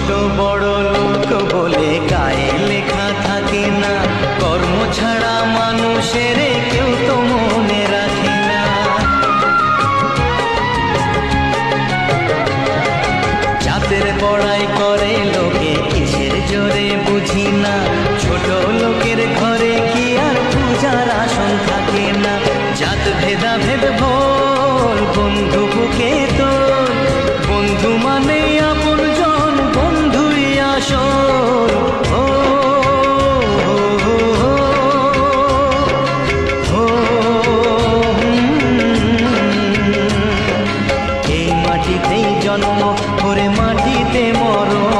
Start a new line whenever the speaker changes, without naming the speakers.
ছোট বড় লোক বলে গায়ে লেখা থাকে না, কর্ম ছাড়া মানুষের কেউ তো মনে রাখে না। জাতের বড়াই করে লোকে কিসের জোরে বুঝি না, ছোট লোকের ঘরে কি আর পূজার আসন থাকে না। জাত ভেদা ভেদ ভোল বন্ধু বুকে তোল, বন্ধু মানে আপন জন, বন্ধুই আসল। ও এই মাটিতেই জন্ম, করে মাটিতে মরণ।